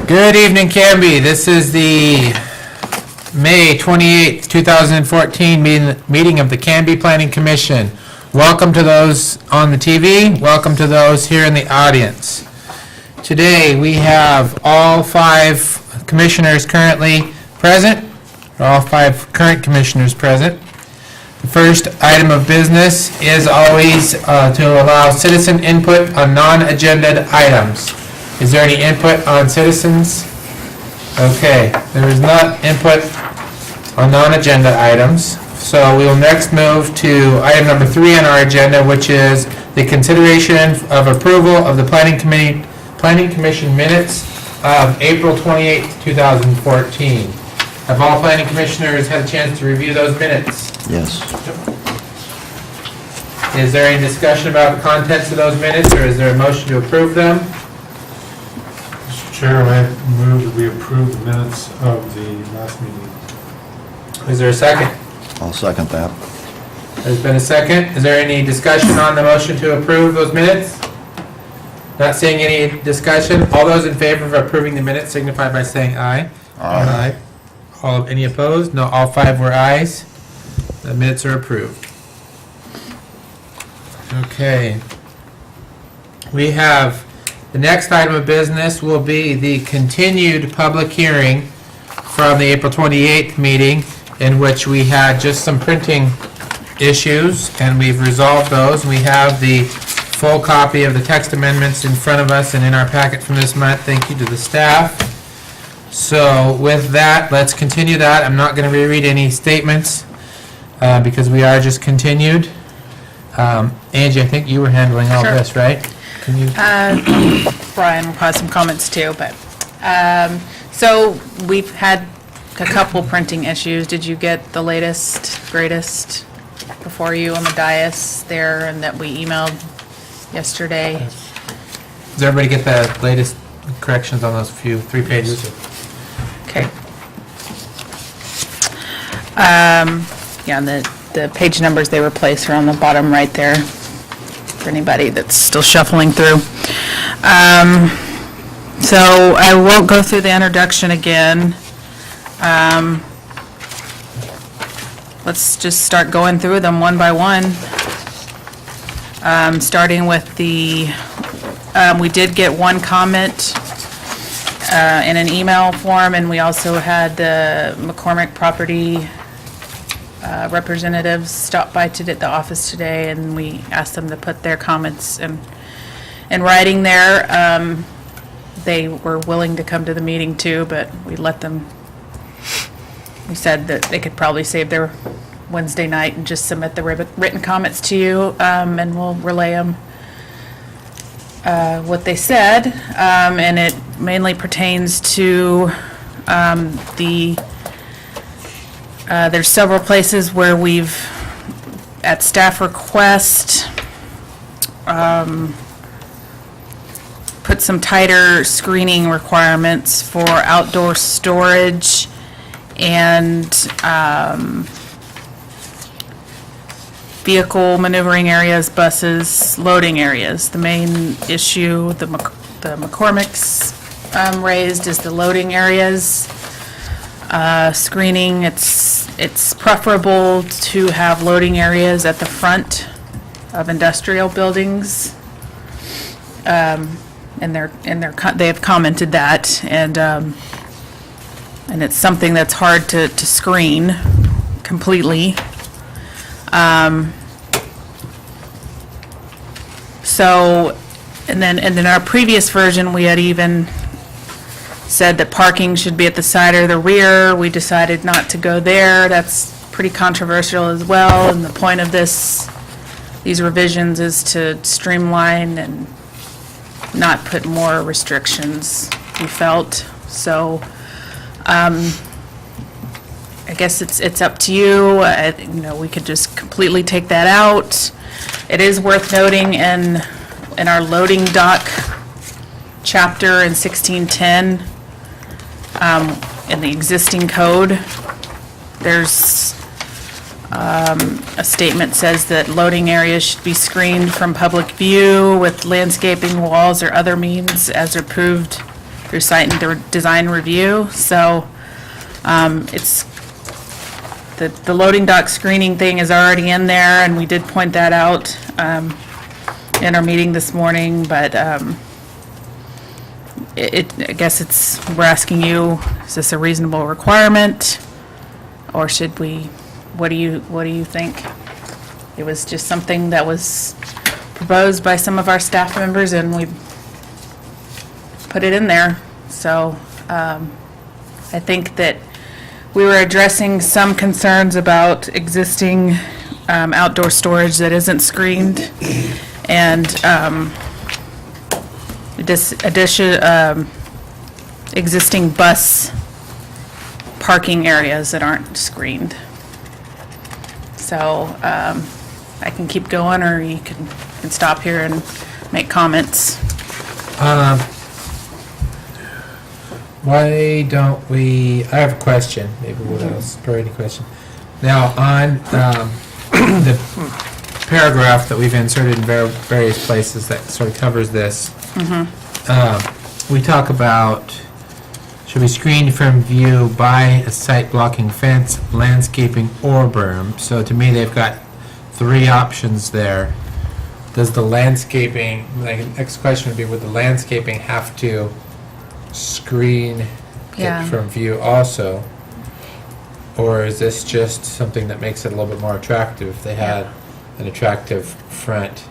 Good evening, Canby. This is the May 28th, 2014 meeting of the Canby Planning Commission. Welcome to those on the TV. Welcome to those here in the audience. Today we have all 5 commissioners currently present, all 5 current commissioners present. The first item of business is always to allow citizen input on non-agenda items. Is there any input on citizens? Okay, there is not input on non-agenda items. So we will next move to item number 3 on our agenda, which is the consideration of approval of the Planning Commission minutes of April 28th, 2014. Have all planning commissioners had a chance to review those minutes? Yes. Is there any discussion about the contents of those minutes, or is there a motion to approve them? Mr. Chair, I move that we approve the minutes of the last meeting. Is there a second? I'll second that. There's been a second. Is there any discussion on the motion to approve those minutes? Not seeing any discussion. All those in favor of approving the minutes signify by saying aye. Aye. Any opposed? No, all 5 were ayes. The minutes are approved. Okay. We have, the next item of business will be the continued public hearing from the April 28th meeting, in which we had just some printing issues, and we've resolved those. We have the full copy of the text amendments in front of us and in our packet from this month. Thank you to the staff. So with that, let's continue that. I'm not going to reread any statements because we are just continued. Angie, I think you were handling all Sure. this, right? Can you? Brian will have some comments too, but, so we've had a couple printing issues. Did you get the latest, greatest before you on the dais there and that we emailed yesterday? Does everybody get the latest corrections on those 3 pages? Okay. Yeah, the page numbers they replaced are on the bottom right there for anybody that's still shuffling through. So I won't go through the introduction again. Let's just start going through them one by one. Starting with the, we did get one comment in an email form, and we also had the McCormick property representatives stop by to the office today, and we asked them to put their comments in writing there. They were willing to come to the meeting too, but we let them, we said that they could probably save their Wednesday night and just submit the written comments to you, and we'll relay them what they said, and it mainly pertains to there's several places where we've, at staff request, put some tighter screening requirements for outdoor storage and vehicle maneuvering areas, buses, loading areas. The main issue the McCormick's raised is the loading areas. Screening, it's preferable to have loading areas at the front of industrial buildings. And they have commented that, and it's something that's hard to screen completely. So, and then in our previous version, we had even said that parking should be at the side or the rear. We decided not to go there. That's pretty controversial as well, and the point of these revisions is to streamline and not put more restrictions, we felt. So, I guess it's up to you. We could just completely take that out. It is worth noting in our loading dock chapter in 1610, in the existing code, there's a statement says that loading areas should be screened from public view with landscaping, walls, or other means as approved through site and design review. So it's, the loading dock screening thing is already in there, and we did point that out in our meeting this morning, but I guess we're asking you, is this a reasonable requirement? Or should we, what do you think? It was just something that was proposed by some of our staff members, and we put it in there. So I think that we were addressing some concerns about existing outdoor storage that isn't screened, and existing bus parking areas that aren't screened. So I can keep going, or you can stop here and make comments. Why don't we, I have a question, maybe what else, or any question. Now, on the paragraph that we've inserted in various places that sort of covers this, we talk about, should be screened from view by a site blocking fence, landscaping, or berm. So to me, they've got 3 options there. Does the landscaping, like, next question would be, would the landscaping have to screen Yeah. it from view also? Or is this just something that makes it a little bit more attractive? If they had an attractive front,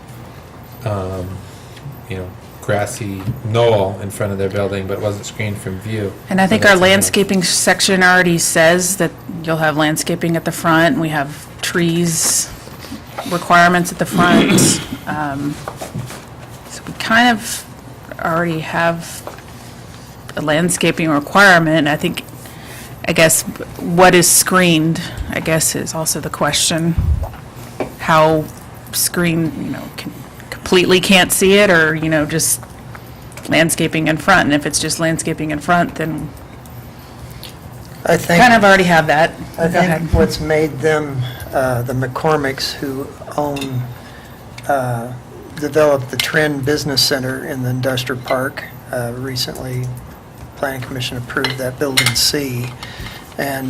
grassy knoll in front of their building, but it wasn't screened from view. And I think So our that's enough. landscaping section already says that you'll have landscaping at the front, and we have trees requirements at the front. So we kind of already have a landscaping requirement. I guess what is screened, I guess, is also the question. How screened, completely can't see it, or, just landscaping in front. And if it's just landscaping in front, then I think, kind of already have that. I Go ahead. think what's made them, the McCormicks who own, developed the Trend Business Center in the industrial park, recently, Planning Commission approved that Building C, and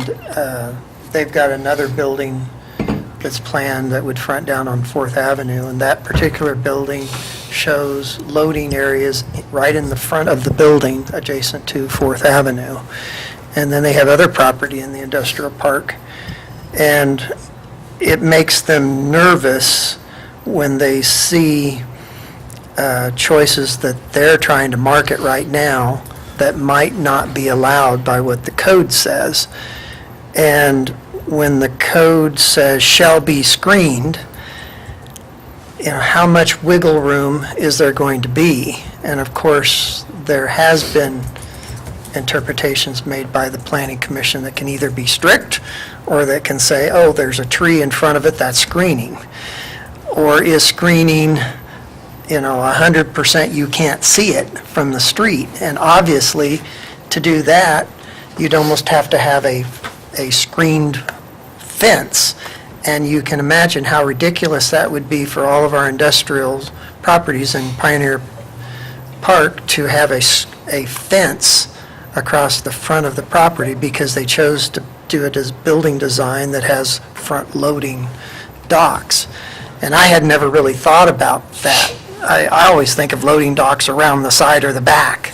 they've got another building that's planned that would front down on 4th Avenue, and that particular building shows loading areas right in the front of the building adjacent to 4th Avenue. And then they have other property in the industrial park, and it makes them nervous when they see choices that they're trying to market right now that might not be allowed by what the code says. And when the code says shall be screened, how much wiggle room is there going to be? And of course, there has been interpretations made by the Planning Commission that can either be strict, or that can say, oh, there's a tree in front of it, that's screening. Or is screening, 100% you can't see it from the street? And obviously, to do that, you'd almost have to have a screened fence. And you can imagine how ridiculous that would be for all of our industrial properties in Pioneer Park to have a fence across the front of the property, because they chose to do it as building design that has front-loading docks. And I had never really thought about that. I always think of loading docks around the side or the back.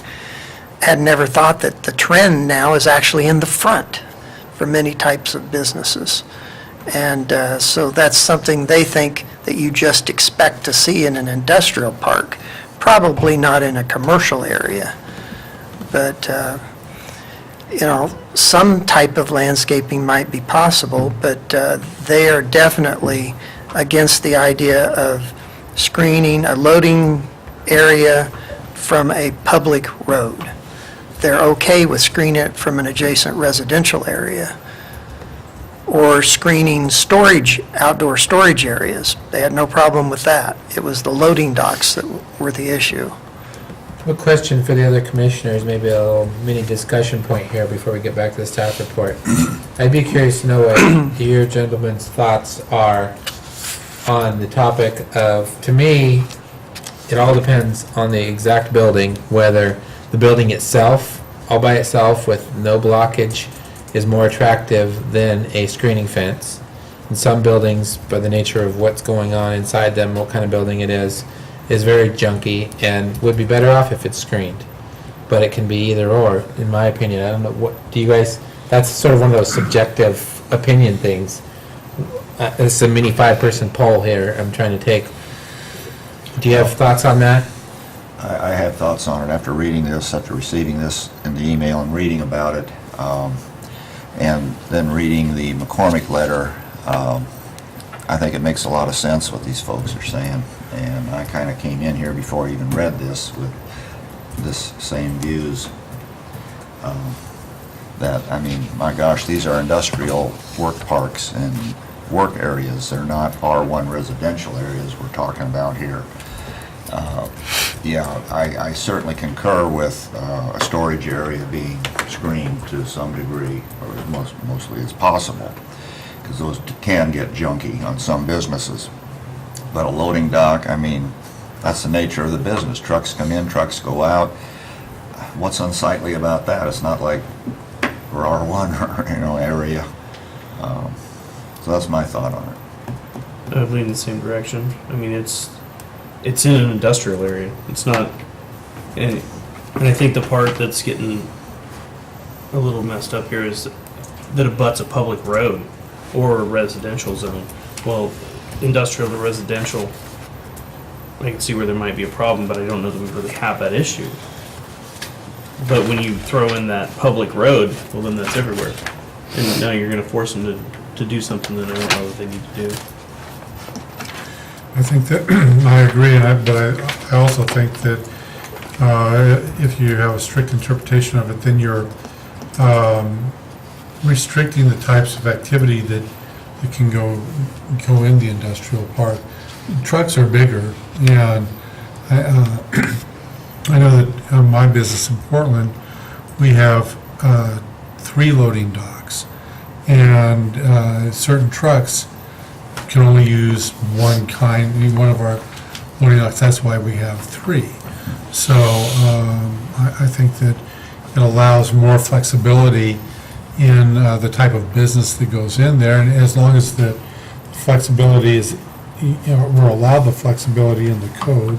Had never thought that the trend now is actually in the front for many types of businesses. And so that's something they think that you just expect to see in an industrial park, probably not in a commercial area. But, some type of landscaping might be possible, but they are definitely against the idea of screening a loading area from a public road. They're okay with screening it from an adjacent residential area, or screening storage, outdoor storage areas. They had no problem with that. It was the loading docks that were the issue. A question for the other commissioners, maybe a little mini discussion point here before we get back to the staff report. I'd be curious to know what your gentlemen's thoughts are on the topic of, to me, it all depends on the exact building, whether the building itself, all by itself with no blockage, is more attractive than a screening fence. In some buildings, by the nature of what's going on inside them, what kind of building it is very junky and would be better off if it's screened. But it can be either or, in my opinion. I don't know, what, do you guys, that's sort of one of those subjective opinion things. This is a mini 5-person poll here I'm trying to take. Do you have thoughts on that? I have thoughts on it after reading this, after receiving this in the email and reading about it, and then reading the McCormick letter. I think it makes a lot of sense what these folks are saying, and I kind of came in here before I even read this with this same views. That, I mean, my gosh, these are industrial work parks and work areas. They're not R1 residential areas we're talking about here. Yeah, I certainly concur with a storage area being screened to some degree, or as mostly as possible, because those can get junky on some businesses. But a loading dock, I mean, that's the nature of the business. Trucks come in, trucks go out. What's unsightly about that? It's not like we're R1 area. So that's my thought on it. I lean in the same direction. I mean, it's in an industrial area. It's not, and I think the part that's getting a little messed up here is that it butts a public road or a residential zone. Well, industrial to residential, I can see where there might be a problem, but I don't know that we really have that issue. But when you throw in that public road, well, then that's everywhere. And now you're going to force them to do something that I don't know that they need to do. I think that, I agree, but I also think that if you have a strict interpretation of it, then you're restricting the types of activity that can go in the industrial park. Trucks are bigger, and I know that in my business in Portland, we have 3 loading docks, and certain trucks can only use one of our loading docks. That's why we have 3. So I think that it allows more flexibility in the type of business that goes in there, and as long as the flexibility is, we're allowed the flexibility in the code,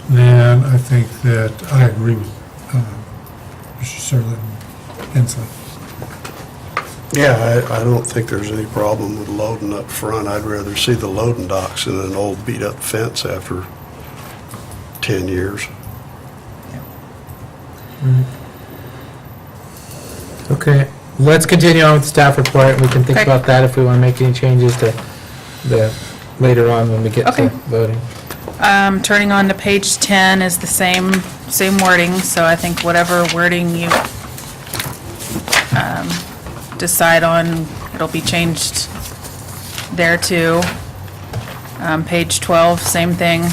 then I think that I agree with Mr. Serlin and Hensley. Yeah, I don't think there's any problem with loading up front. I'd rather see the loading docks than an old beat-up fence after 10 years. Okay, let's continue on with the staff report. We can think Okay. about that if we want to make any changes to the, later on when we get Okay. to voting. Turning on to page 10 is the same wording, so I think whatever wording you decide on, it'll be changed there too. Page 12, same thing.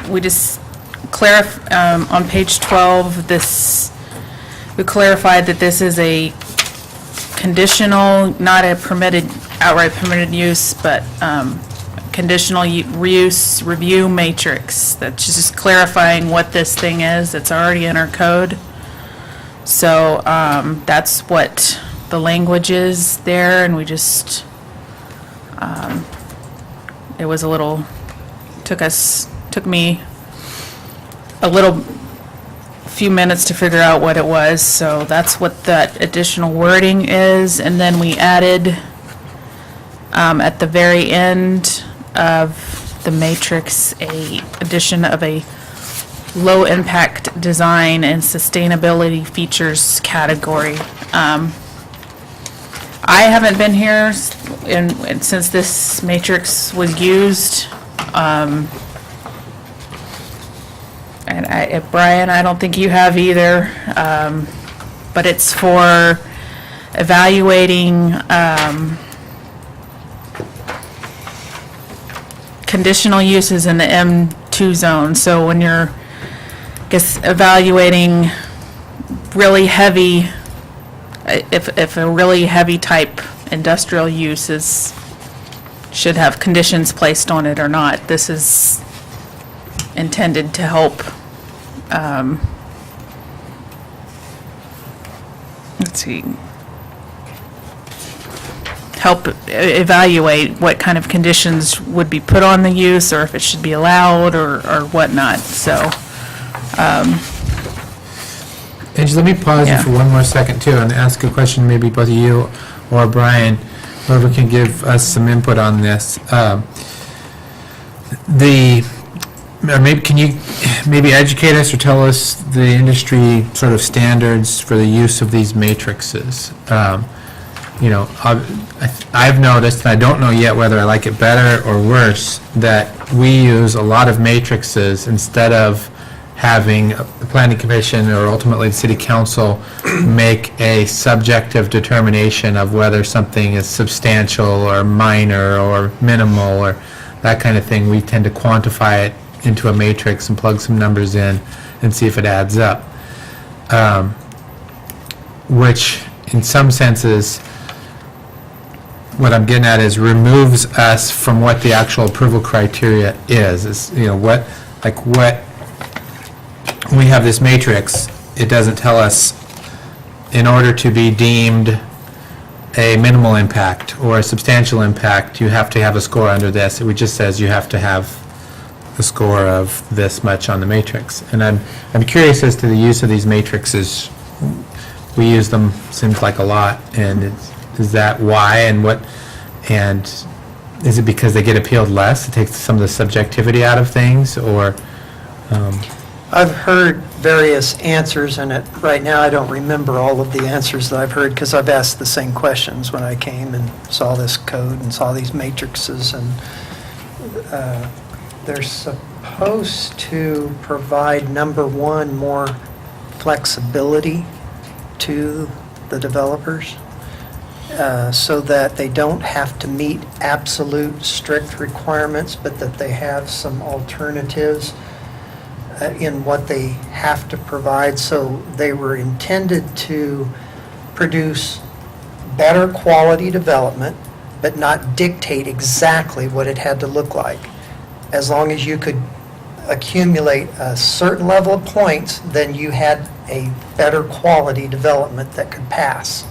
We just on page 12, we clarified that this is a conditional, not a outright permitted use, but conditional reuse review matrix. That's just clarifying what this thing is. It's already in our code. So that's what the language is there, and we just, it was a little, took me a few minutes to figure out what it was, so that's what that additional wording is. And then we added, at the very end of the matrix, a addition of a low-impact design and sustainability features category. I haven't been here since this matrix was used. And Brian, I don't think you have either, but it's for evaluating conditional uses in the M2 zone. So when you're, I guess, evaluating really heavy, if a really heavy type industrial use should have conditions placed on it or not, this is intended to help, let's see, help evaluate what kind of conditions would be put on the use, or if it should be allowed, or whatnot, so. Angie, let me pause you Yeah. for one more second too and ask a question, maybe both of you or Brian, whoever can give us some input on this. Or maybe, can you maybe educate us or tell us the industry sort of standards for the use of these matrices? You know, I've noticed, and I don't know yet whether I like it better or worse, that we use a lot of matrices instead of having the planning commission or ultimately the city council make a subjective determination of whether something is substantial or minor or minimal or that kind of thing. We tend to quantify it into a matrix and plug some numbers in and see if it adds up. Which, in some senses, what I'm getting at is removes us from what the actual approval criteria is, you know, what, we have this matrix, it doesn't tell us, in order to be deemed a minimal impact or a substantial impact, you have to have a score under this. It just says you have to have a score of this much on the matrix. And I'm curious as to the use of these matrices. We use them, seems like a lot, and is that why, and what, and is it because they get appealed less? It takes some of the subjectivity out of things, or? I've heard various answers, and right now I don't remember all of the answers that I've heard because I've asked the same questions when I came and saw this code and saw these matrices. And they're supposed to provide, number one, more flexibility to the developers so that they don't have to meet absolute strict requirements, but that they have some alternatives in what they have to provide. So they were intended to produce better quality development, but not dictate exactly what it had to look like. As long as you could accumulate a certain level of points, then you had a better quality development that could pass.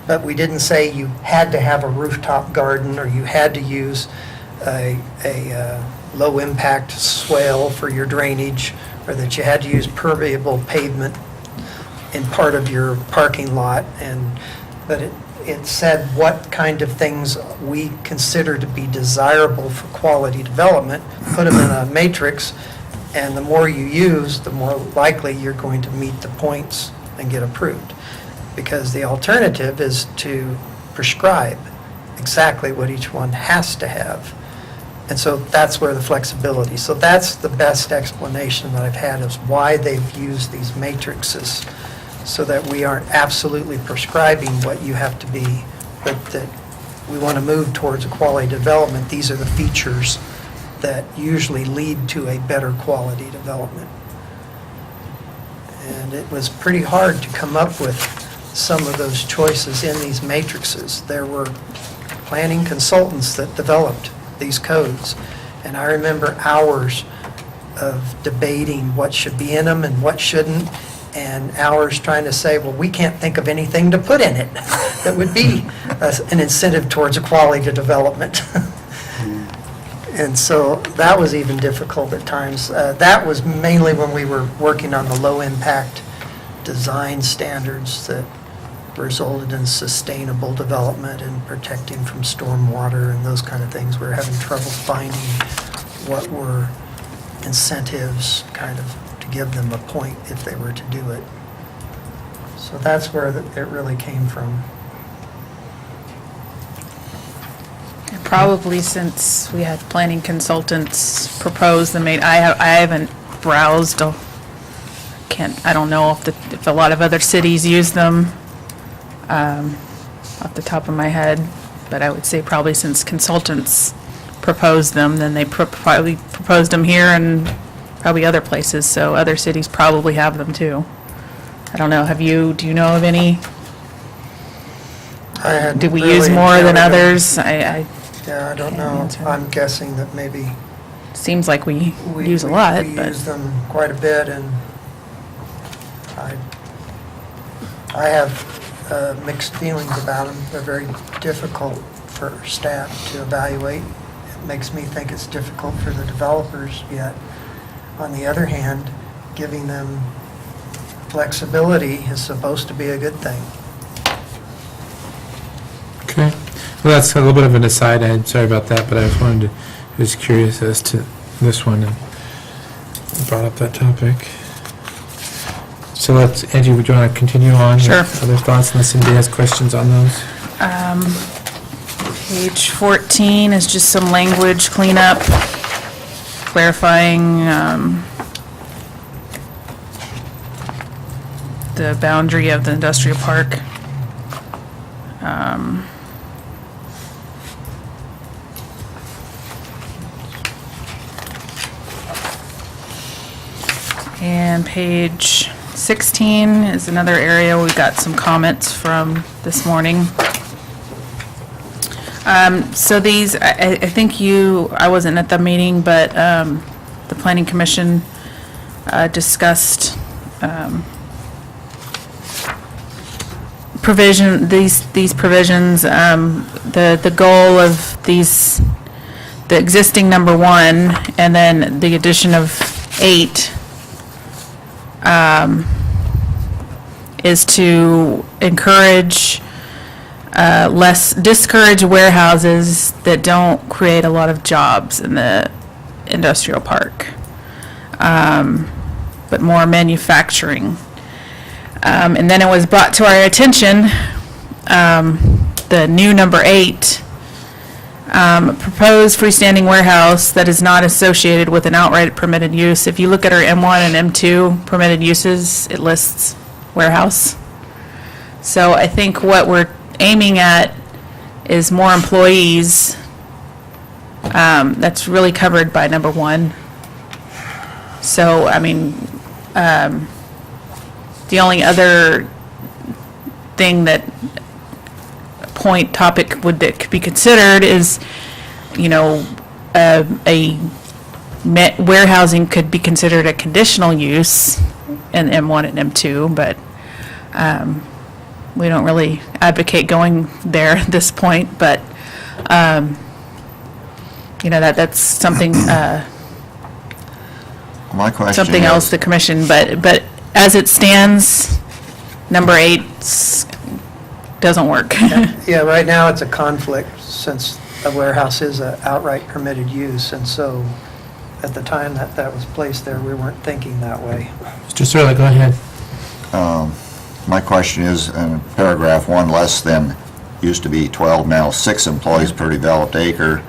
But we didn't say you had to have a rooftop garden, or you had to use a low-impact swale for your drainage, or that you had to use permeable pavement in part of your parking lot. But it said what kind of things we consider to be desirable for quality development, put them in a matrix, and the more you use, the more likely you're going to meet the points and get approved. Because the alternative is to prescribe exactly what each one has to have. And so that's where the flexibility. So that's the best explanation that I've had is why they've used these matrices, so that we aren't absolutely prescribing what you have to be, but that we want to move towards a quality development. These are the features that usually lead to a better quality development. And it was pretty hard to come up with some of those choices in these matrices. There were planning consultants that developed these codes, and I remember hours of debating what should be in them and what shouldn't, and hours trying to say, well, we can't think of anything to put in it that would be an incentive towards a quality development. And so that was even difficult at times. That was mainly when we were working on the low-impact design standards that resulted in sustainable development and protecting from stormwater and those kind of things. We were having trouble finding what were incentives kind of to give them a point if they were to do it. So that's where it really came from. Probably since we had planning consultants propose the I haven't browsed, I don't know if a lot of other cities use them off the top of my head, but I would say probably since consultants proposed them, then they probably proposed them here and probably other places, so other cities probably have them too. I don't know, do you know of any? Do we use more than others? Yeah, I don't know. I'm guessing that maybe seems like we use a lot, We but, use them quite a bit, and I have mixed feelings about them. They're very difficult for staff to evaluate. It makes me think it's difficult for the developers, yet, on the other hand, giving them flexibility is supposed to be a good thing. Okay. Well, that's a little bit of an aside. I'm sorry about that, but I was curious as to this one and brought up that topic. So Angie, would you want to continue on? with Sure. Other thoughts, unless anybody has questions on those? Page 14 is just some language cleanup, clarifying the boundary of the industrial park. And page 16 is another area we got some comments from this morning. So these, I think I wasn't at the meeting, but the Planning Commission discussed these provisions, the goal of these, the existing number 1, and then the addition of 8, is to discourage warehouses that don't create a lot of jobs in the industrial park, but more manufacturing. And then it was brought to our attention, the new number 8, proposed freestanding warehouse that is not associated with an outright permitted use. If you look at our M1 and M2 permitted uses, it lists warehouse. So I think what we're aiming at is more employees. That's really covered by number 1. So, I mean, the only other thing that topic that could be considered is, warehousing could be considered a conditional use in M1 and M2, but we don't really advocate going there at this point, but, that's something, My question something else is, the commission, but as it stands, number 8 doesn't work. Yeah, right now it's a conflict since a warehouse is an outright permitted use, and so at the time that was placed there, we weren't thinking that way. Mr. Sirleaf, go ahead. my question is, in paragraph 1, less than, used to be 12, now 6 employees per developed acre.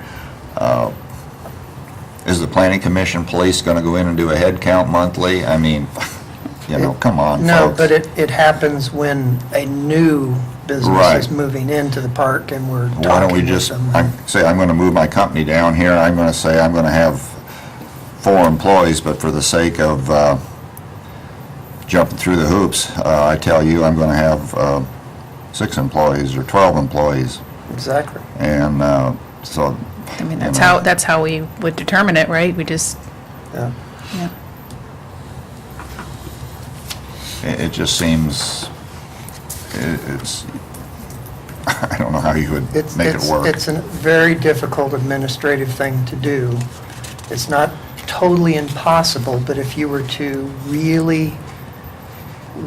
Is the planning commission police going to go in and do a head count monthly? I mean, come on, No, folks. but it happens when a new business Right. is moving into the park and we're Why don't we talking with just, them. say I'm going to move my company down here, I'm going to say I'm going to have 4 employees, but for the sake of jumping through the hoops, I tell you I'm going to have 6 employees or 12 employees. Exactly. And so, I mean, that's how we would determine it, right? We just, Yeah. yeah. it just seems, it's, I don't know how you would make it work. It's a very difficult administrative thing to do. It's not totally impossible, but if you were to really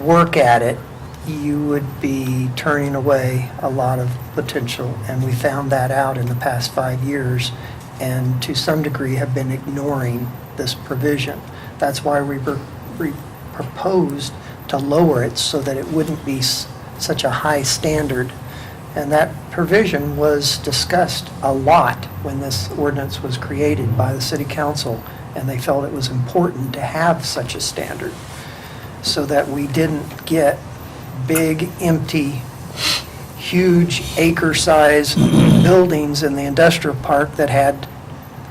work at it, you would be turning away a lot of potential, and we found that out in the past 5 years, and to some degree have been ignoring this provision. That's why we proposed to lower it so that it wouldn't be such a high standard. And that provision was discussed a lot when this ordinance was created by the city council, and they felt it was important to have such a standard so that we didn't get big, empty, huge acre-size buildings in the industrial park that had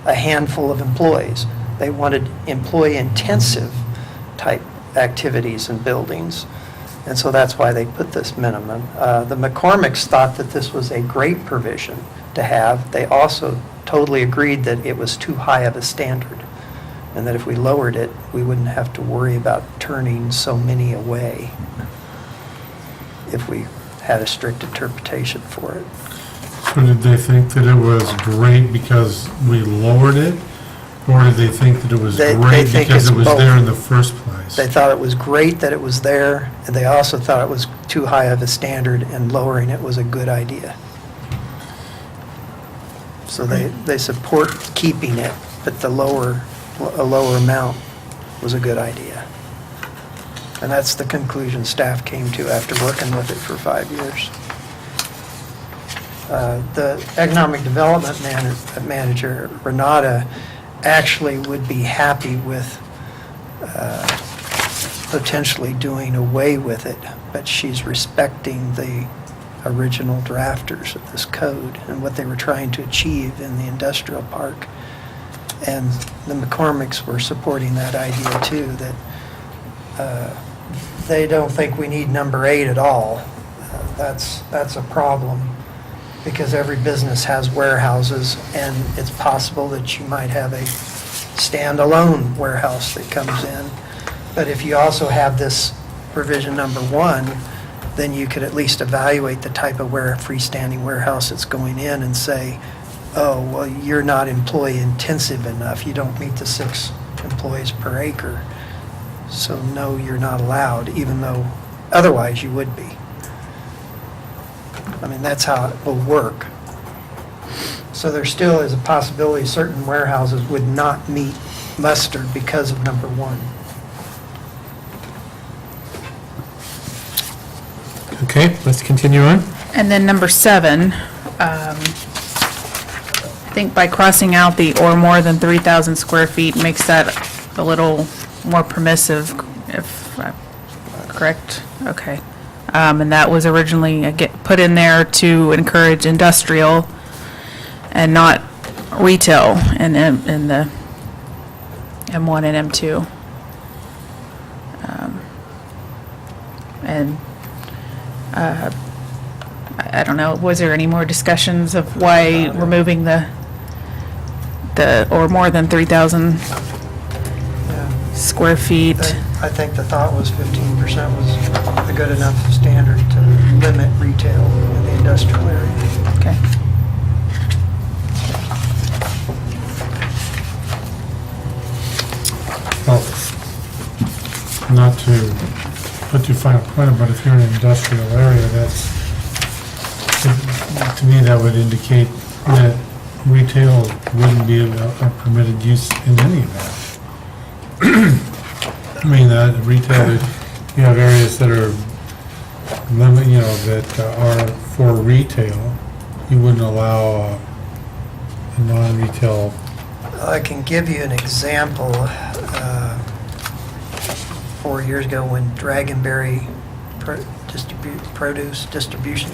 a handful of employees. They wanted employee-intensive type activities and buildings, and so that's why they put this minimum. The McCormicks thought that this was a great provision to have. They also totally agreed that it was too high of a standard, and that if we lowered it, we wouldn't have to worry about turning so many away if we had a strict interpretation for it. So did they think that it was great because we lowered it? Or did they think that it was They great think because it's it was both. there in the first place? They thought it was great that it was there, and they also thought it was too high of a standard, and lowering it was a good idea. So they support keeping it, but a lower amount was a good idea. And that's the conclusion staff came to after working with it for 5 years. The economic development manager, Renata, actually would be happy with potentially doing away with it, but she's respecting the original drafters of this code and what they were trying to achieve in the industrial park. And the McCormicks were supporting that idea too, that they don't think we need number 8 at all. That's a problem, because every business has warehouses, and it's possible that you might have a standalone warehouse that comes in. But if you also have this provision number 1, then you could at least evaluate the type of freestanding warehouse that's going in and say, oh, well, you're not employee intensive enough. You don't meet the 6 employees per acre. So no, you're not allowed, even though otherwise you would be. I mean, that's how it will work. So there still is a possibility certain warehouses would not meet muster because of number 1. Okay, let's continue on. And then number 7, I think by crossing out the or more than 3,000 square feet makes that a little more permissive, if I'm correct? Okay. And that was originally put in there to encourage industrial and not retail in the M1 and M2. And I don't know, was there any more discussions of why removing the or more than 3,000 square feet? I think the thought was 15% was a good enough standard to limit retail in the industrial area. Okay. Well, not to put too fine a point on it, but if you're in an industrial area, to me, that would indicate that retail wouldn't be a permitted use in any event. I mean, retail, you have areas that are that are for retail. You wouldn't allow a non-retail. I can give you an example. 4 years ago, when Dragonberry produce distribution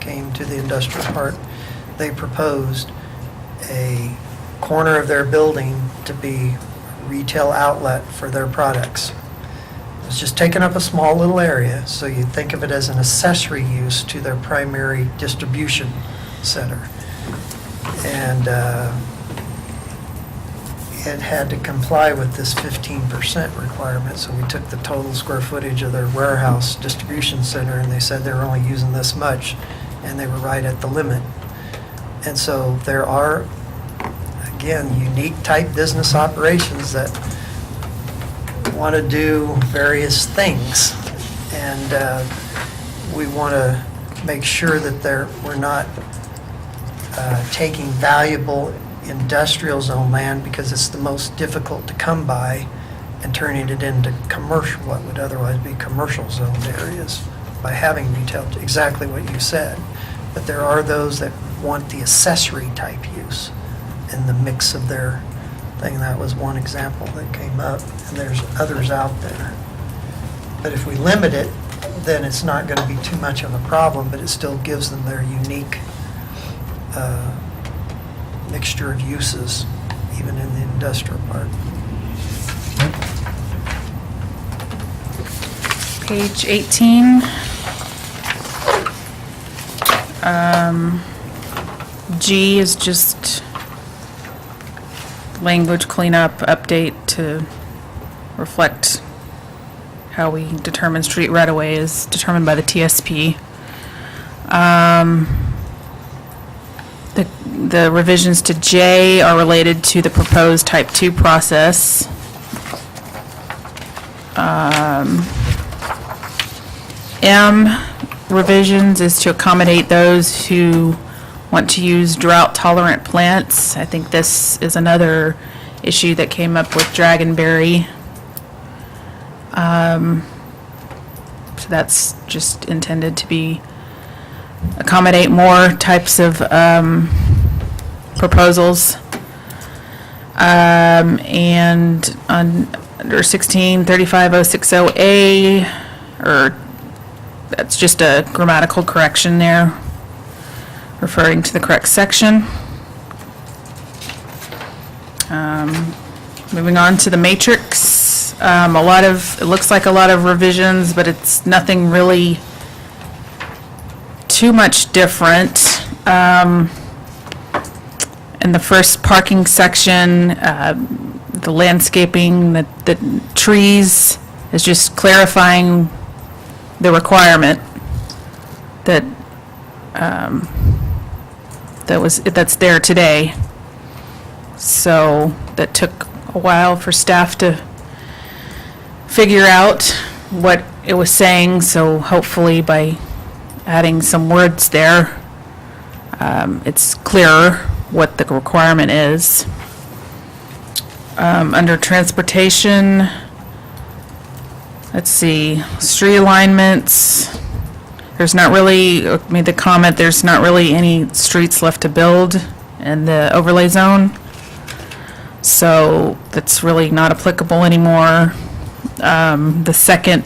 came to the industrial park, they proposed a corner of their building to be a retail outlet for their products. It was just taking up a small little area, so you think of it as an accessory use to their primary distribution center. And it had to comply with this 15% requirement, so we took the total square footage of their warehouse distribution center, and they said they were only using this much, and they were right at the limit. And so there are, again, unique type business operations that want to do various things, and we want to make sure that we're not taking valuable industrial zone land, because it's the most difficult to come by, and turning it into commercial, what would otherwise be commercial zoned areas, by having retail, exactly what you said. But there are those that want the accessory type use in the mix of their thing. That was one example that came up, and there's others out there. But if we limit it, then it's not going to be too much of a problem, but it still gives them their unique mixture of uses, even in the industrial park. Page 18. G is just language cleanup, update to reflect how we determine street right-of-way is determined by the TSP. The revisions to J are related to the proposed type 2 process. M revisions is to accommodate those who want to use drought-tolerant plants. I think this is another issue that came up with Dragonberry. So that's just intended to be, accommodate more types of proposals. And under 1635060A, or that's just a grammatical correction there, referring to the correct section. Moving on to the matrix, it looks like a lot of revisions, but it's nothing really too much different. In the first parking section, the landscaping, the trees is just clarifying the requirement that that's there today. So that took a while for staff to figure out what it was saying, so hopefully by adding some words there, it's clearer what the requirement is. Under transportation, let's see, street alignments, there's not really, made the comment, there's not really any streets left to build in the overlay zone. So that's really not applicable anymore. The second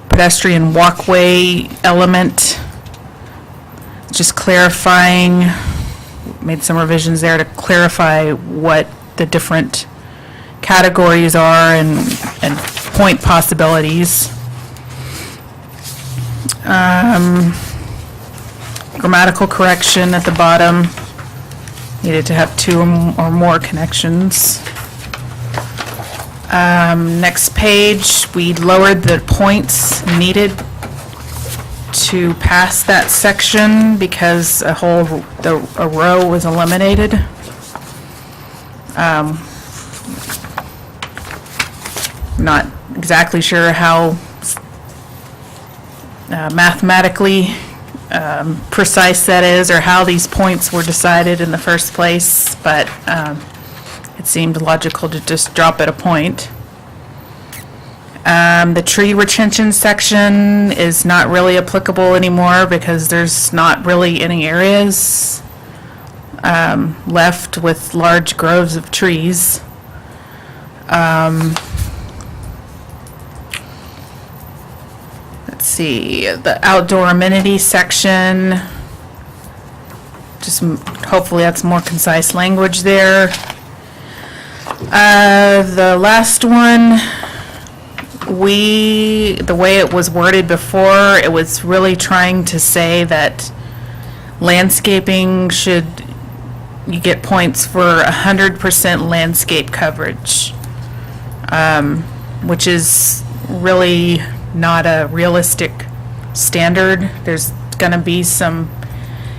pedestrian walkway element, just clarifying, made some revisions there to clarify what the different categories are and point possibilities. Grammatical correction at the bottom, needed to have 2 or more connections. Next page, we lowered the points needed to pass that section because a row was eliminated. Not exactly sure how mathematically precise that is, or how these points were decided in the first place, but it seemed logical to just drop at a point. The tree retention section is not really applicable anymore because there's not really any areas left with large groves of trees. Let's see, the outdoor amenity section, just hopefully that's more concise language there. The last one, the way it was worded before, it was really trying to say that landscaping you get points for 100% landscape coverage, which is really not a realistic standard. There's gonna be some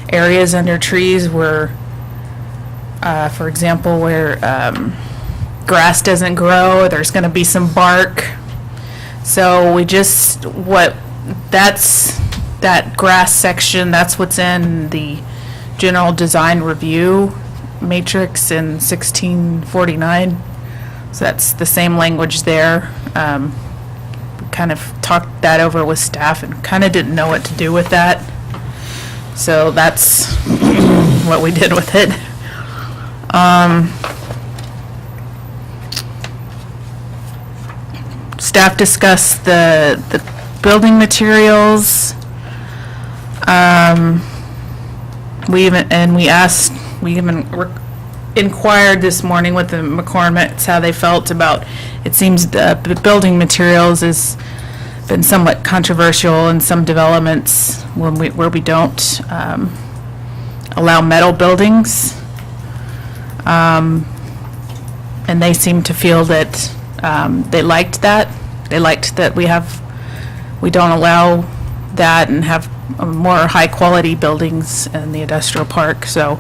areas under trees where, for example, where grass doesn't grow, there's gonna be some bark. So that grass section, that's what's in the general design review matrix in 1649. So that's the same language there. We kind of talked that over with staff and kind of didn't know what to do with that. So that's what we did with it. Staff discussed the building materials. We even inquired this morning with the McCormick's how they felt about, it seems the building materials has been somewhat controversial in some developments where we don't allow metal buildings. And they seem to feel that they liked that. They liked that we don't allow that and have more high-quality buildings in the industrial park, so.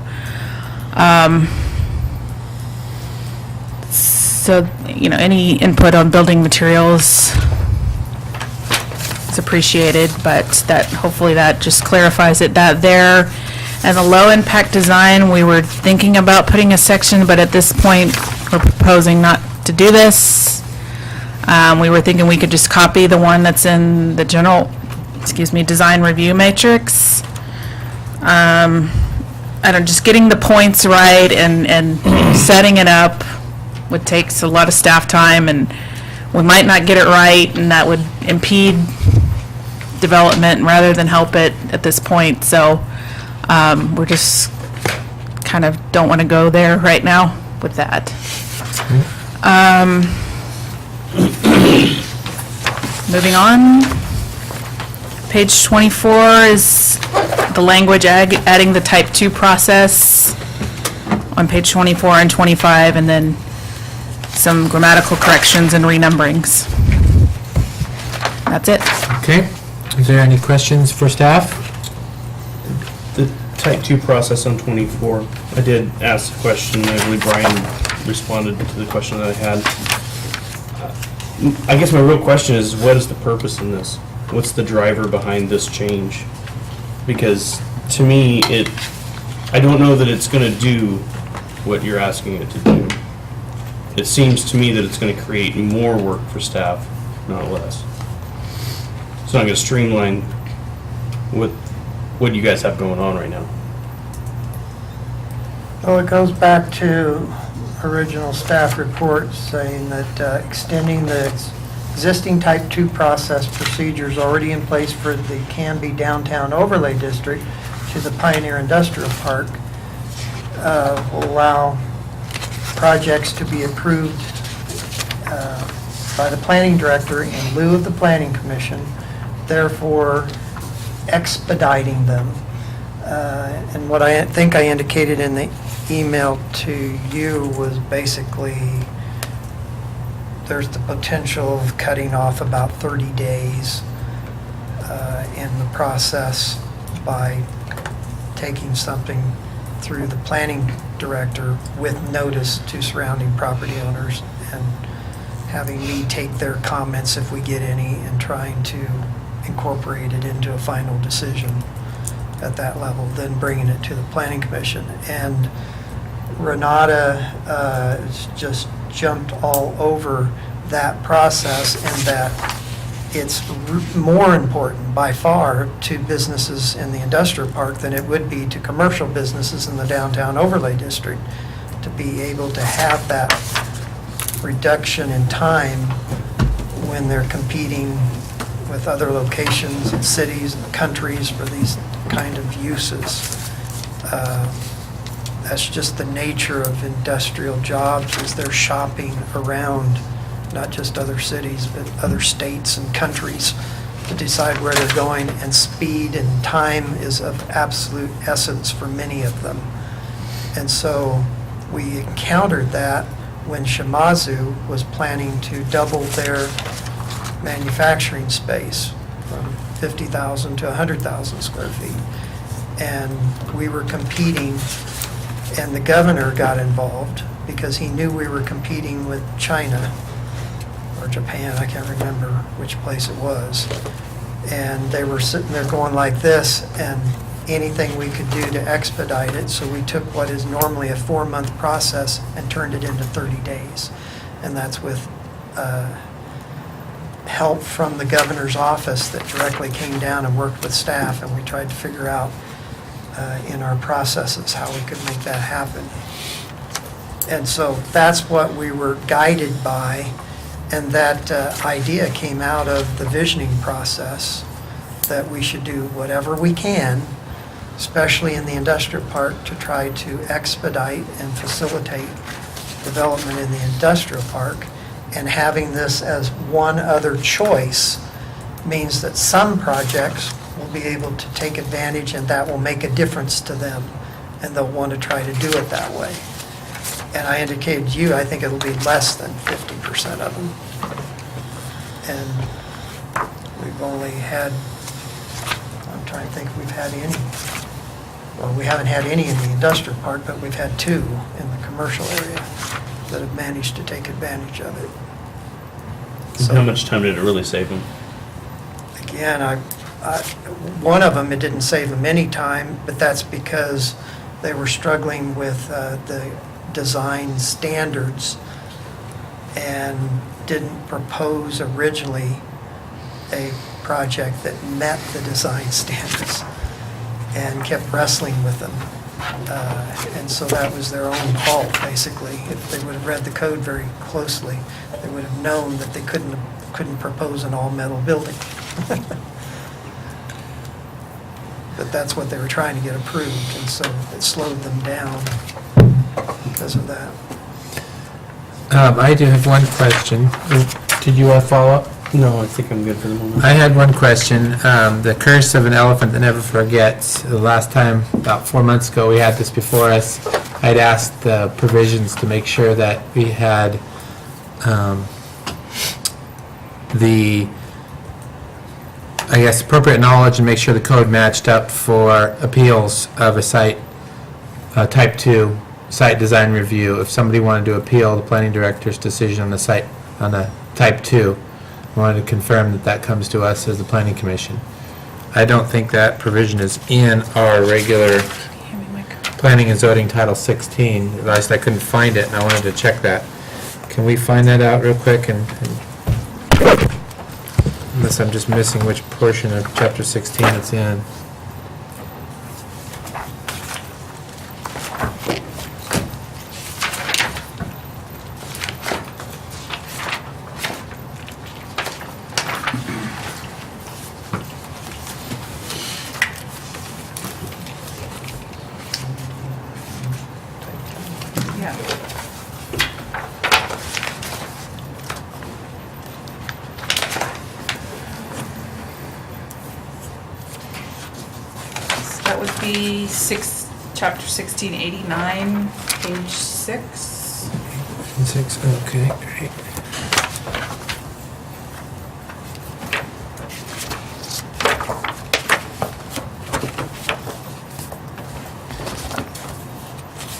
So, any input on building materials is appreciated, but hopefully that just clarifies it, that there. And the low-impact design, we were thinking about putting a section, but at this point, we're proposing not to do this. We were thinking we could just copy the one that's in the design review matrix. Just getting the points right and setting it up would take a lot of staff time, and we might not get it right, and that would impede development rather than help it at this point. So we're just kind of don't want to go there right now with that. Moving on. Page 24 is the language adding the type 2 process on page 24 and 25, and then some grammatical corrections and renumberings. That's it. Okay. Is there any questions for staff? The type 2 process on 24, I did ask the question, I believe Brian responded to the question that I had. I guess my real question is, what is the purpose in this? What's the driver behind this change? Because to me, I don't know that it's going to do what you're asking it to do. It seems to me that it's going to create more work for staff, not less. It's not going to streamline what you guys have going on right now. Well, it goes back to original staff report saying that extending the existing type 2 process procedures already in place for the Canby Downtown Overlay District to the Pioneer Industrial Park will allow projects to be approved by the planning director in lieu of the planning commission, therefore expediting them. And what I think I indicated in the email to you was basically there's the potential of cutting off about 30 days in the process by taking something through the planning director with notice to surrounding property owners and having me take their comments if we get any and trying to incorporate it into a final decision at that level, then bringing it to the planning commission. And Renata has just jumped all over that process, and that it's more important by far to businesses in the industrial park than it would be to commercial businesses in the downtown overlay district to be able to have that reduction in time when they're competing with other locations and cities and countries for these kind of uses. That's just the nature of industrial jobs, is they're shopping around not just other cities, but other states and countries to decide where they're going, and speed and time is of absolute essence for many of them. And so we encountered that when Shimazu was planning to double their manufacturing space from 50,000 to 100,000 square feet. And we were competing, and the governor got involved because he knew we were competing with China or Japan, I can't remember which place it was. And they were sitting there going like this, and anything we could do to expedite it. So we took what is normally a 4-month process and turned it into 30 days. And that's with help from the governor's office that directly came down and worked with staff, and we tried to figure out in our processes how we could make that happen. And so that's what we were guided by, and that idea came out of the visioning process, that we should do whatever we can, especially in the industrial park, to try to expedite and facilitate development in the industrial park. And having this as one other choice means that some projects will be able to take advantage, and that will make a difference to them, and they'll want to try to do it that way. And I indicated to you, I think it'll be less than 50% of them. And we've only had, I'm trying to think if we've had any. Well, we haven't had any in the industrial part, but we've had 2 in the commercial area that have managed to take advantage of it. How much time did it really save them? Again, one of them, it didn't save them any time, but that's because they were struggling with the design standards and didn't propose originally a project that met the design standards and kept wrestling with them. And so that was their own fault, basically. If they would have read the code very closely, they would have known that they couldn't propose an all-metal building. But that's what they were trying to get approved, and so it slowed them down because of that. I do have one question. Did you want to follow up? No, I think I'm good for the moment. I had one question. The curse of an elephant that never forgets. The last time, about 4 months ago, we had this before us. I'd asked the provisions to make sure that we had the, I guess, appropriate knowledge and make sure the code matched up for appeals of a site, type 2 site design review. If somebody wanted to appeal the planning director's decision on the site, on a type 2, I wanted to confirm that that comes to us as the planning commission. I don't think that provision is in our regular planning and zoning title 16. At least I couldn't find it, and I wanted to check that. Can we find that out real quick? And unless I'm just missing which portion of chapter 16 it's in. That would be chapter 1689, page 6. 6, okay, great.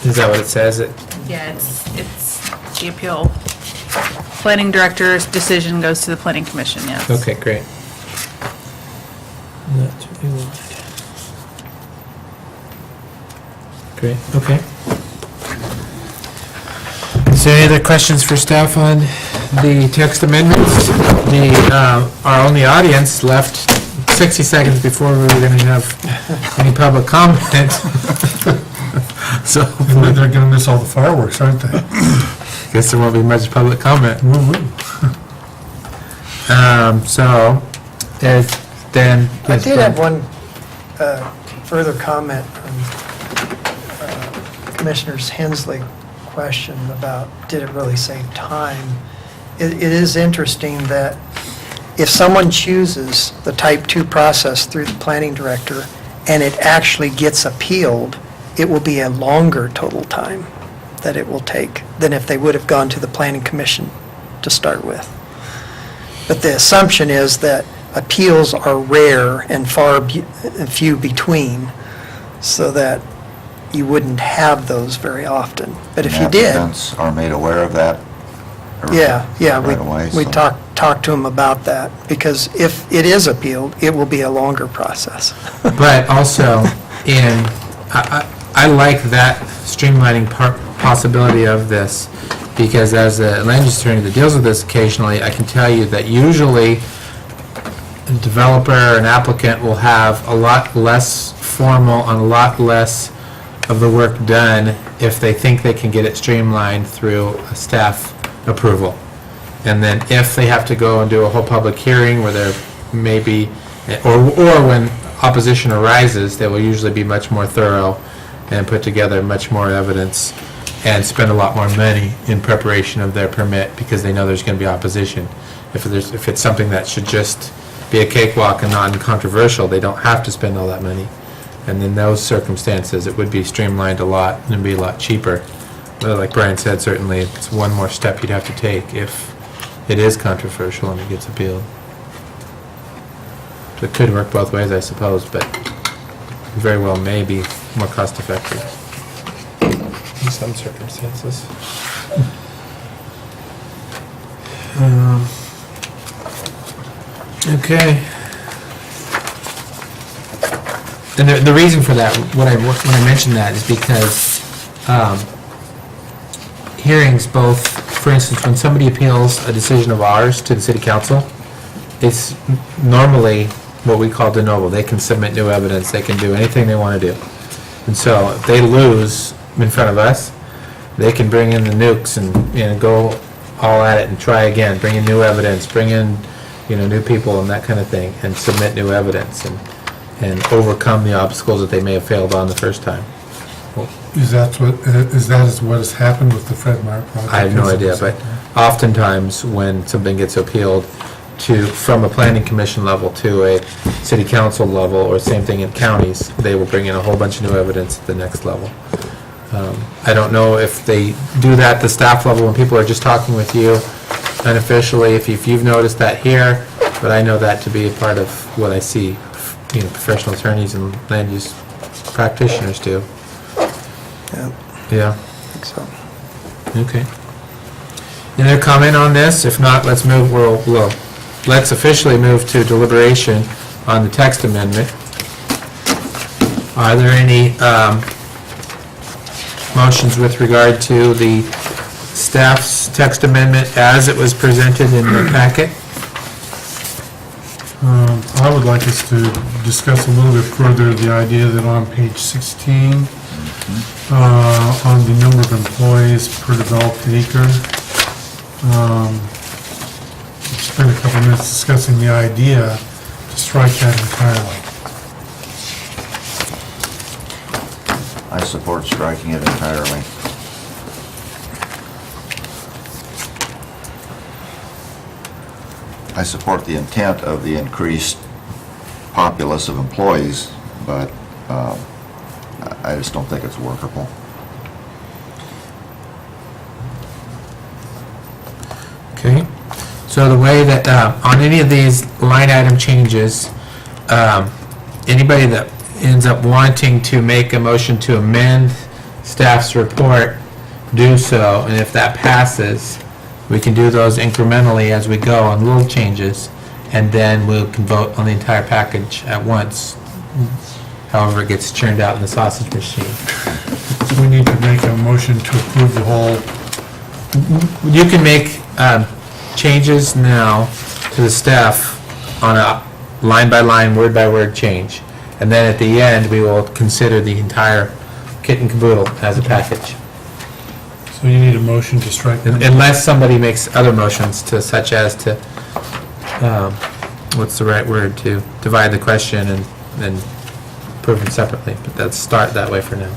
Is that what it says? Yeah, it's the appeal. Planning director's decision goes to the planning commission, yes. Okay, great. That's what we wanted. Great, okay. Is there any other questions for staff on the text amendments? Our only audience left 60 seconds before we were going to have any public comment. So, They're gonna miss all the fireworks, aren't they? guess there won't be much public comment. So, then... I did have one further comment on Commissioner Hensley's question about did it really save time. It is interesting that if someone chooses the type 2 process through the planning director and it actually gets appealed, it will be a longer total time that it will take than if they would have gone to the planning commission to start with. But the assumption is that appeals are rare and few between, so that you wouldn't have those very often. But if you did... Applicants are made aware of that? Yeah, right away, we so- talked to them about that, because if it is appealed, it will be a longer process. But also, I like that streamlining possibility of this, because as a land use attorney that deals with this occasionally, I can tell you that usually a developer or an applicant will have a lot less formal and a lot less of the work done if they think they can get it streamlined through a staff approval. And then if they have to go and do a whole public hearing where there may be, or when opposition arises, they will usually be much more thorough and put together much more evidence and spend a lot more money in preparation of their permit because they know there's going to be opposition. If it's something that should just be a cakewalk and non-controversial, they don't have to spend all that money. And in those circumstances, it would be streamlined a lot and be a lot cheaper. like Brian said, certainly it's one more step you'd have to take if it is controversial and it gets appealed. So it could work both ways, I suppose, but very well may be more cost effective in some circumstances. Okay. And the reason for that, when I mentioned that, is because hearings both, for instance, when somebody appeals a decision of ours to the city council, it's normally what we call de novo. They can submit new evidence, they can do anything they want to do. And so if they lose in front of us, they can bring in the nukes and go all at it and try again, bring in new evidence, bring in, new people and that kind of thing, and submit new evidence and overcome the obstacles that they may have failed on the first time. Is that what has happened with the Fred Meyer project? I have no idea, but oftentimes when something gets appealed from a planning commission level to a city council level, or same thing in counties, they will bring in a whole bunch of new evidence at the next level. I don't know if they do that at the staff level when people are just talking with you unofficially, if you've noticed that here, but I know that to be a part of what I see, professional attorneys and land use practitioners do. Yeah, Yeah, I think so. okay. Any other comment on this? If not, let's move, let's officially move to deliberation on the text amendment. Are there any motions with regard to the staff's text amendment as it was presented in the packet? I would like us to discuss a little bit further the idea that on page 16, on the number of employees per developed acre, spend a couple minutes discussing the idea to strike that entirely. I support striking it entirely. I support the intent of the increased populace of employees, but I just don't think it's workable. Okay, so the way that, on any of these line item changes, anybody that ends up wanting to make a motion to amend staff's report, do so, and if that passes, we can do those incrementally as we go on little changes, and then we can vote on the entire package at once, however it gets churned out in the sausage machine. So we need to make a motion to approve the whole. You can make changes now to the staff on a line-by-line, word-by-word change, and then at the end, we will consider the entire kit and caboodle as a package. So you need a motion to strike them. Unless somebody makes other motions to, such as to, what's the right word, to divide the question and prove them separately, but let's start that way for now.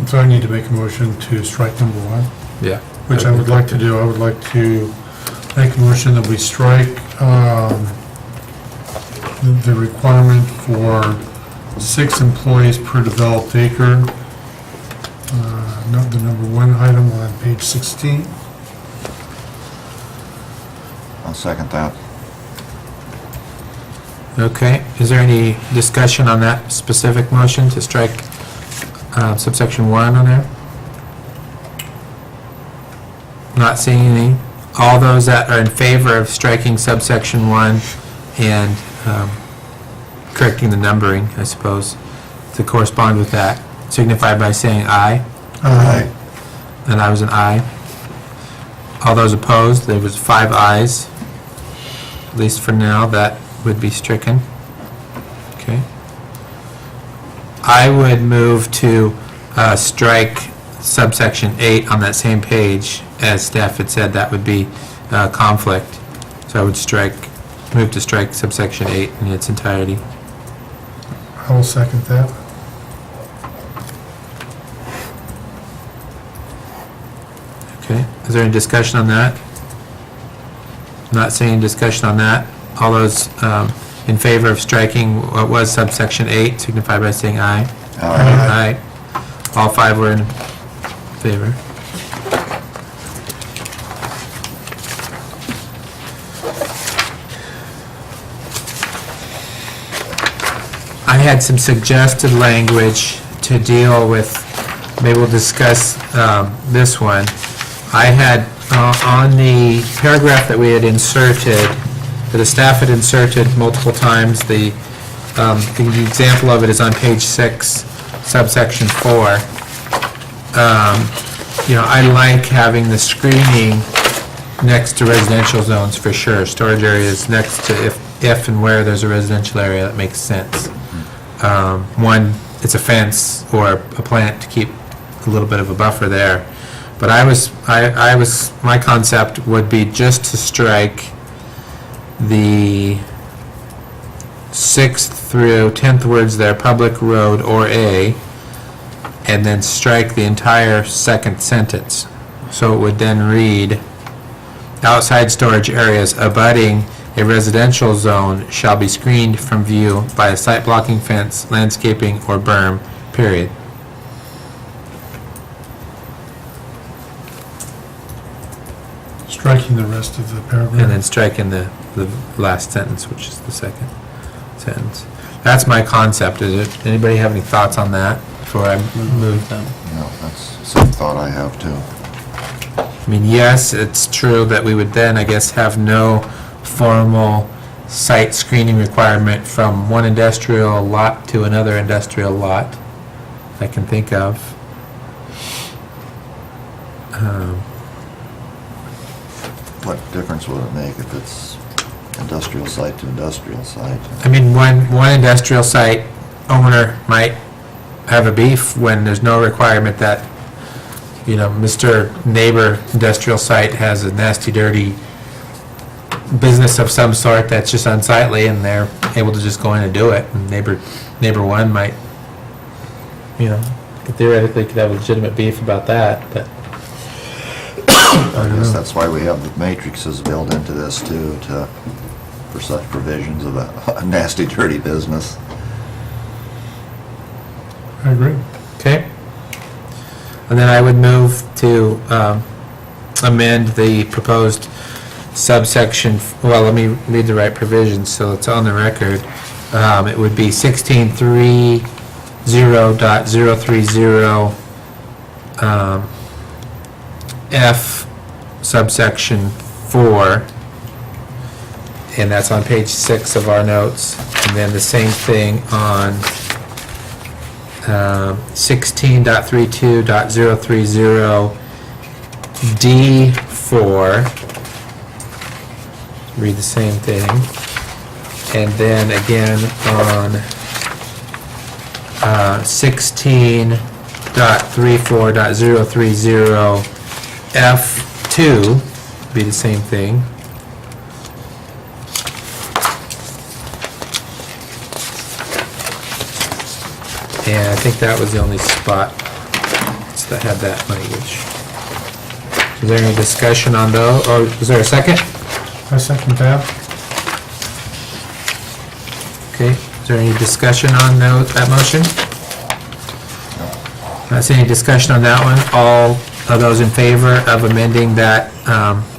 So I need to make a motion to strike number 1, Yeah. which I would like to do. I would like to make a motion that we strike the requirement for 6 employees per developed acre. Not the number 1 item on page 16. I'll second that. Okay, is there any discussion on that specific motion to strike subsection 1 on there? Not seeing any. All those that are in favor of striking subsection 1 and correcting the numbering, I suppose, to correspond with that, signify by saying aye. Aye. And I was an aye. All those opposed, there was 5 ayes. At least for now, that would be stricken. Okay. I would move to strike subsection 8 on that same page. As staff had said, that would be conflict. So I would move to strike subsection 8 in its entirety. I will second that. Okay, is there any discussion on that? Not seeing discussion on that. All those in favor of striking what was subsection 8 signify by saying aye. Aye. Aye. All 5 were in Favor? I had some suggested language to deal with, maybe we'll discuss this one. I had, on the paragraph that we had inserted, that the staff had inserted multiple times, the example of it is on page 6, subsection 4. You know, I like having the screening next to residential zones for sure. Storage areas next to, if and where there's a residential area, that makes sense. One, it's a fence or a plant to keep a little bit of a buffer there. But my concept would be just to strike the 6th through 10th words there, public road or a, and then strike the entire second sentence. So it would then read, outside storage areas abutting a residential zone shall be screened from view by a site blocking fence, landscaping, or berm, period. Striking the rest of the And then paragraph. striking the last sentence, which is the second sentence. That's my concept. Anybody have any thoughts on that before I move them? No, that's some thought I have too. I mean, yes, it's true that we would then, I guess, have no formal site screening requirement from one industrial lot to another industrial lot I can think of. What difference will it make if it's industrial site to industrial site? I mean, one industrial site owner might have a beef when there's no requirement that, you know, Mr. Neighbor industrial site has a nasty, dirty business of some sort that's just unsightly, and they're able to just go in and do it. And neighbor one might, you know, theoretically could have a legitimate beef about that, but I guess that's why we have the matrices built into this too, for such provisions of a nasty, dirty business. I agree. okay. And then I would move to amend the proposed subsection, well, let me read the right provisions so it's on the record. It would be 1630.030 F subsection 4, and that's on page 6 of our notes. And then the same thing on 16.32.030 D4. Read the same thing. And then again on 16.34.030 F2, be the same thing. And I think that was the only spot that had that language. Is there any discussion on those, or is there a second? I second that. Okay, is there any discussion on that motion? Not seeing any discussion on that one. All of those in favor of amending that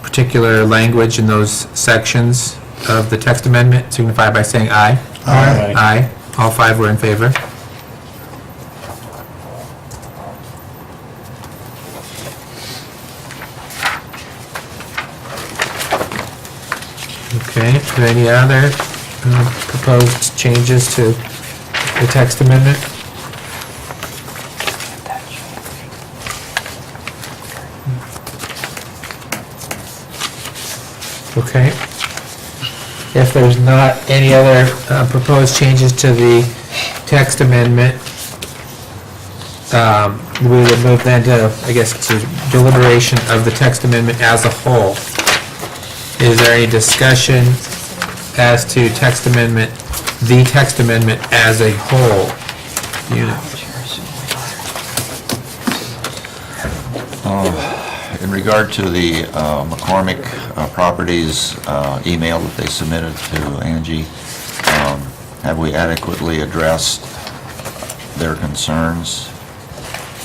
particular language in those sections of the text amendment signify by saying aye. Aye. Aye. All 5 were in favor. Okay, are there any other proposed changes to the text amendment? Okay. If there's not any other proposed changes to the text amendment, we would move then to, I guess, to deliberation of the text amendment as a whole. Is there any discussion as to text amendment, the text amendment as a whole? In regard to the McCormick Properties email that they submitted to Angie, have we adequately addressed their concerns?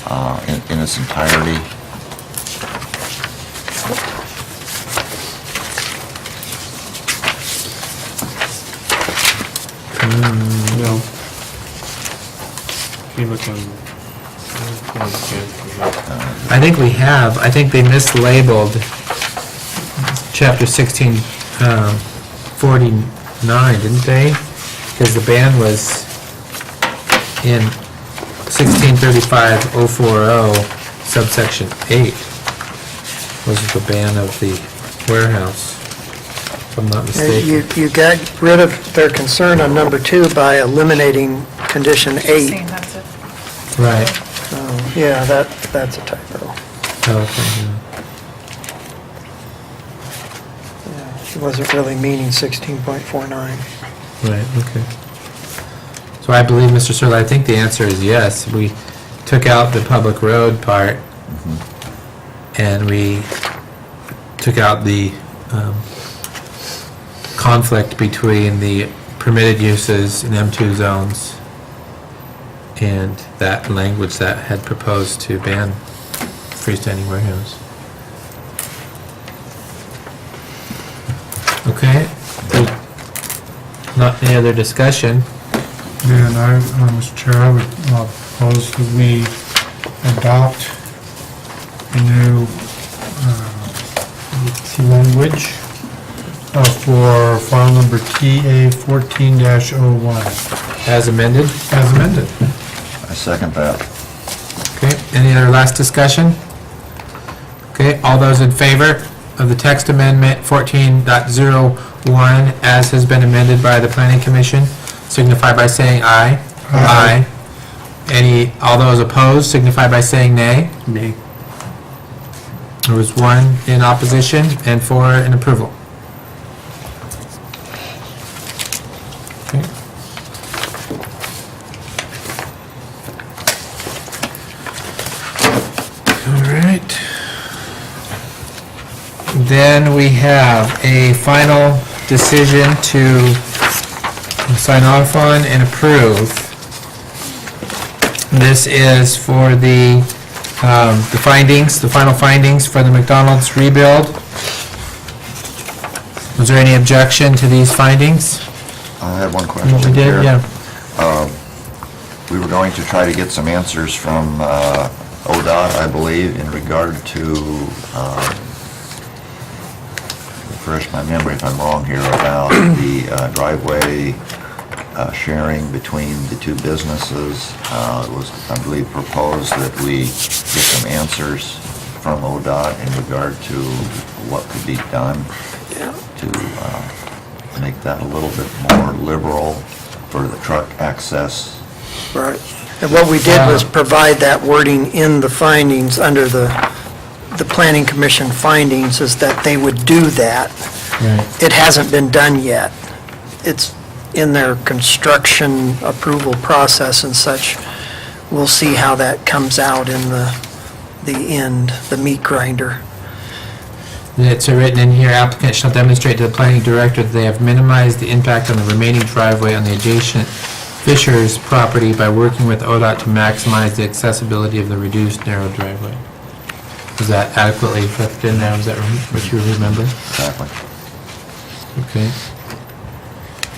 in its entirety. No. If you look on. I think we have, I think they mislabeled chapter 1649, didn't they? Because the ban was in 1635-040 subsection 8 was the ban of the warehouse, if I'm not mistaken. You got rid of their concern on number 2 by eliminating condition 8. Same, that's it. Right. Yeah, that's a typo. Oh, okay, Yeah, She wasn't really meaning 16.49. yeah. Right, okay. So I believe, Mr. Searle, I think the answer is yes. We took out the public road part, and we took out the conflict between the permitted uses in M2 zones and that language that had proposed to ban freestanding warehouse. Okay, not any other discussion. And I, Mr. Chair, I would propose that we adopt a new language for file number TA 14-01, As amended? as amended. I second that. Okay, any other last discussion? Okay, all those in favor of the text amendment 14.01 as has been amended by the Planning Commission, signify by saying aye. Aye. All those opposed signify by saying nay. Nay. There was 1 in opposition and 4 in approval. Okay. All right. Then we have a final decision to sign off on and approve. This is for the findings, the final findings for the McDonald's rebuild. Was there any objection to these findings? I have one question. What we did, here. yeah. We were going to try to get some answers from ODOT, I believe, in regard to, refresh my memory if I'm wrong here, about the driveway sharing between the two businesses. It was, I believe, proposed that we get some answers from ODOT in regard to what could be done to make that a little bit more liberal for the truck access. Right. And what we did was provide that wording in the findings, under the Planning Commission findings, is that they would do that. Right. It hasn't been done yet. It's in their construction approval process and such. We'll see how that comes out in the end, the meat grinder. It's written in here, applicant shall demonstrate to the planning director that they have minimized the impact on the remaining driveway on the adjacent Fisher's property by working with ODOT to maximize the accessibility of the reduced narrow driveway. Is that adequately reflected in there? Is that what you remember? Exactly. Okay.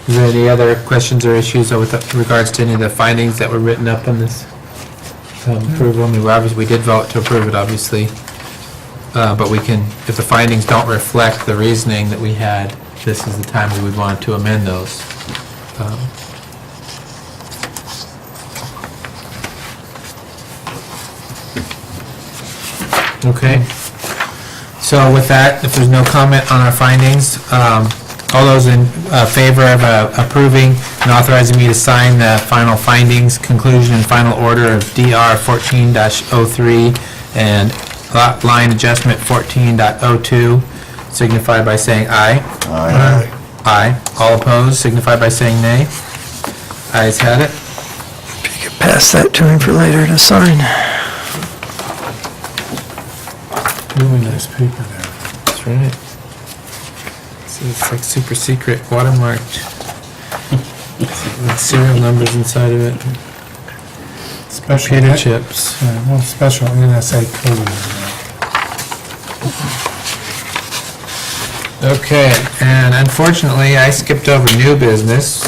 Is there any other questions or issues with regards to any of the findings that were written up on this approval? I mean, we did vote to approve it, obviously. But we can, if the findings don't reflect the reasoning that we had, this is the time we would want to amend those. Okay. So with that, if there's no comment on our findings, all those in favor of approving and authorizing me to sign the final findings, conclusion and final order of DR 14-03 and lot line adjustment 14.02, signify by saying aye. Aye. Aye. All opposed, signify by saying nay. Ayes have it. If you could pass that to him for later to sign. Really nice paper there. That's right. See, it's like super secret watermarked with serial numbers inside of it. It's special. Potato chips. Well, special NSA code. Okay, and unfortunately, I skipped over new business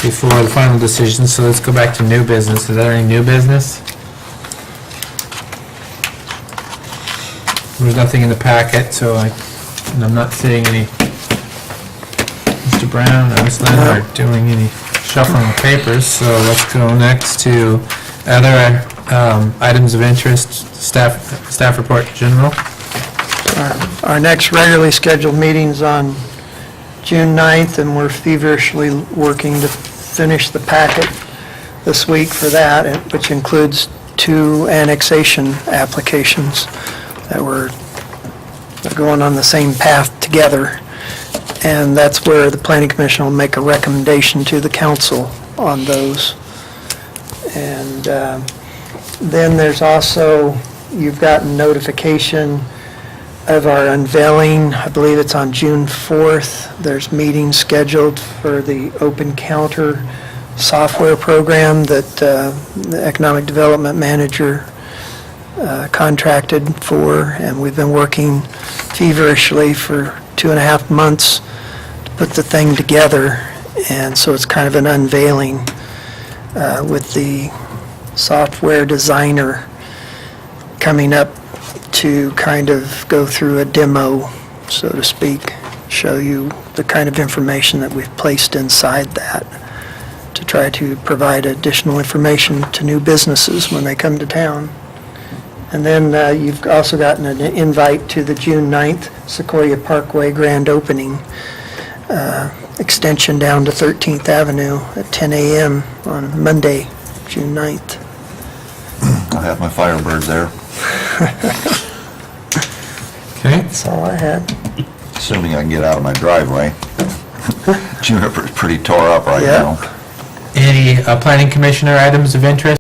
before the final decision, so let's go back to new business. Is there any new business? There's nothing in the packet, so and I'm not seeing any Mr. Brown or Ms. Leonard doing any shuffling of papers, so let's go next to other items of interest, staff report general. Our next regularly scheduled meeting's on June 9th, and we're feverishly working to finish the packet this week for that, which includes 2 annexation applications that we're going on the same path together. And that's where the Planning Commission will make a recommendation to the council on those. And then there's also, you've gotten notification of our unveiling. I believe it's on June 4th. There's meetings scheduled for the Open Counter software program that the Economic Development Manager contracted for, and we've been working feverishly for 2.5 months to put the thing together. And so it's kind of an unveiling with the software designer coming up to kind of go through a demo, so to speak, show you the kind of information that we've placed inside that to try to provide additional information to new businesses when they come to town. And then you've also gotten an invite to the June 9th Sequoia Parkway grand opening, extension down to 13th Avenue at 10 a.m. on Monday, June 9th. I have my Firebird there, Okay, That's all I had. assuming I can get out of my driveway. Juniper's pretty tore up right Yeah. now. any planning commissioner items of interest?